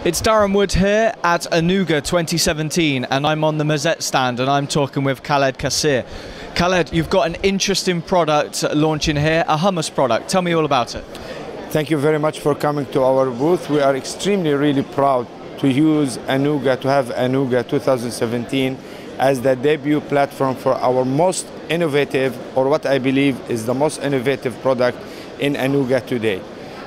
It's Darren Wood here at Anuga 2017 and I'm on the Mazet stand and I'm talking with Khalid Kasih. Khalid, you've got an interesting product launching here, a hummus product. Tell me all about it. Thank you very much for coming to our booth. We are extremely really proud to use Anuga, to have Anuga 2017 as the debut platform for our most innovative, or what I believe is the most innovative product in Anuga today.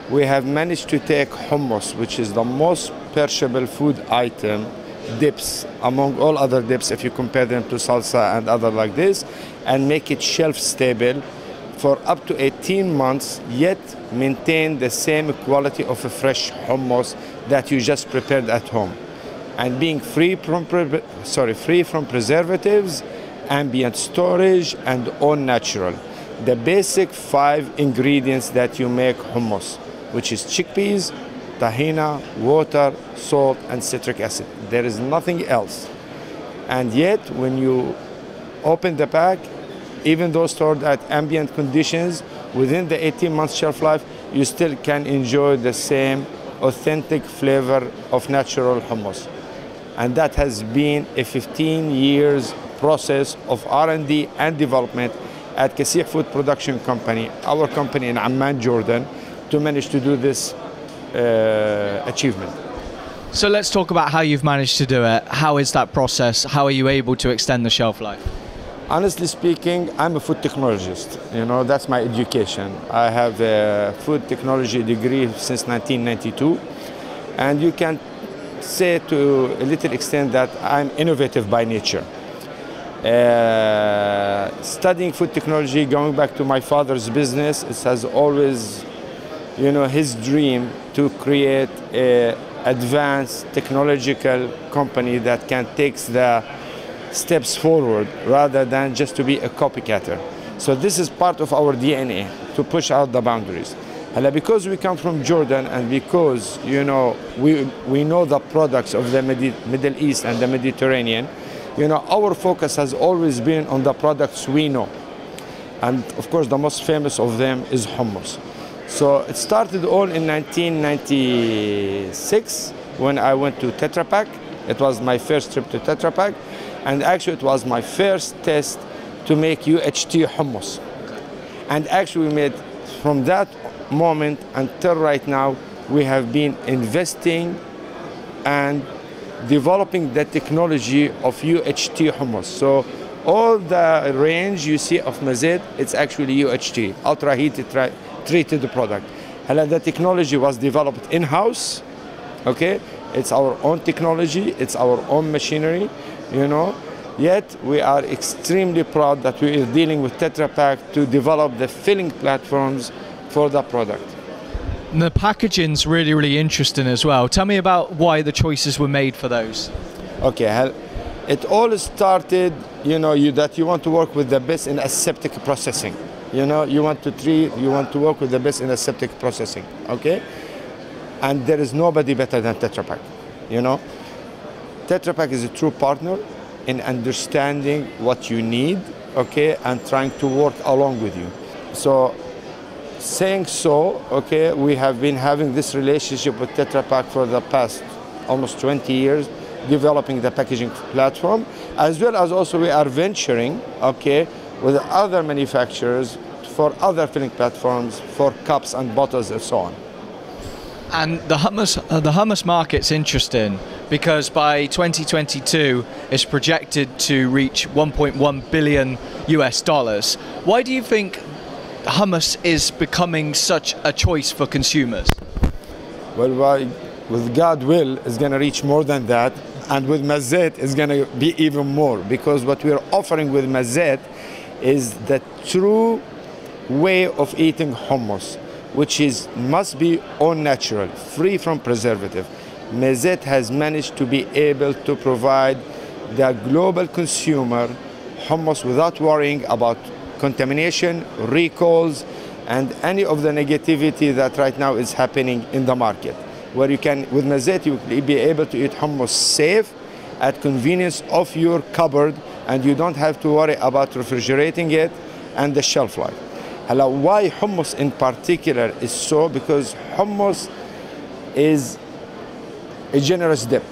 We have managed to take hummus, which is the most perishable food item, dips, among all other dips if you compare them to salsa and other like this, and make it shelf stable for up to 18 months, yet maintain the same quality of a fresh hummus that you just prepared at home. And being free from preservatives, ambient storage, and all natural. The basic 5 ingredients that you make hummus, which is chickpeas, tahina, water, salt, and citric acid. There is nothing else. And yet, when you open the pack, even though stored at ambient conditions, within the 18-month shelf life, you still can enjoy the same authentic flavor of natural hummus. And that has been a 15 years process of R&D and development at Kasih Food Production company, our company in Amman, Jordan, to manage to do this achievement. So let's talk about how you've managed to do it. How is that process? How are you able to extend the shelf life? Honestly speaking, I'm a food technologist. You know, that's my education. I have a food technology degree since 1992. And you can say to a little extent that I'm innovative by nature. Studying food technology, going back to my father's business, it has always, you know, his dream to create an advanced technological company that can take the steps forward rather than just to be a copycatter. So this is part of our DNA, to push out the boundaries. Because we come from Jordan and because, you know, we know the products of the Middle East and the Mediterranean, you know, our focus has always been on the products we know. And of course, the most famous of them is hummus. So it started all in 1996 when I went to Tetra Pak. It was my first trip to Tetra Pak. And actually it was my first test to make UHT hummus. And actually we made, from that moment until right now, we have been investing and developing the technology of UHT hummus. So all the range you see of Mazet, it's actually UHT, ultra heated treated product. The technology was developed in-house, okay? It's our own technology, it's our own machinery, you know? Yet we are extremely proud that we are dealing with Tetra Pak to develop the filling platforms for the product. And the packaging's really, really interesting as well. Tell me about why the choices were made for those. Okay, it all started, you know, that you want to work with the best in aseptic processing. You know, you want to work with the best in aseptic processing, okay? And there is nobody better than Tetra Pak, you know? Tetra Pak is a true partner in understanding what you need, okay, and trying to work along with you. So, saying so, okay, we have been having this relationship with Tetra Pak for the past almost 20 years, developing the packaging platform, as well as also we are venturing, okay, with other manufacturers for other filling platforms, for cups and bottles and so on. And the hummus market's interesting because by 2022 it's projected to reach 1.1 billion US dollars. Why do you think hummus is becoming such a choice for consumers? Well, with God will, it's going to reach more than that. And with Mazet, it's going to be even more. Because what we're offering with Mazet is the true way of eating hummus, which must be all natural, free from preservative. Mazet has managed to be able to provide the global consumer hummus without worrying about contamination, recalls, and any of the negativity that right now is happening in the market. Where you can, with Mazet, you will be able to eat hummus safe, at convenience of your cupboard, and you don't have to worry about refrigerating it and the shelf life. Why hummus in particular is so? Because hummus is a generous dip.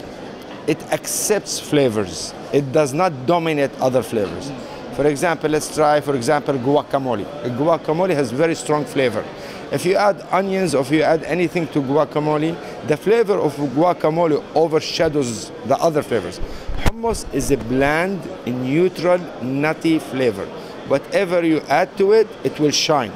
It accepts flavors. It does not dominate other flavors. For example, let's try, for example, guacamole. Guacamole has very strong flavor. If you add onions or if you add anything to guacamole, the flavor of guacamole overshadows the other flavors. Hummus is a bland, neutral, nutty flavor. Whatever you add to it, it will shine.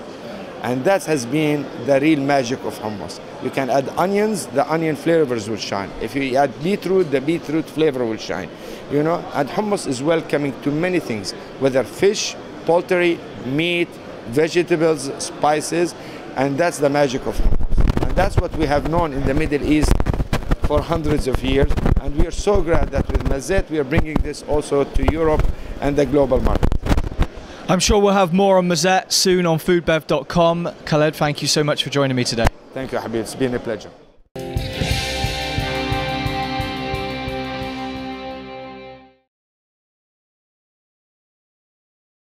And that has been the real magic of hummus. You can add onions, the onion flavors will shine. If you add beetroot, the beetroot flavor will shine. You know, and hummus is welcoming to many things, whether fish, poultry, meat, vegetables, spices, and that's the magic of hummus. And that's what we have known in the Middle East for hundreds of years. And we are so glad that with Mazet, we are bringing this also to Europe and the global market. I'm sure we'll have more on Mazet soon on foodbev.com. Khalid, thank you so much for joining me today. Thank you, Habib. It's been a pleasure.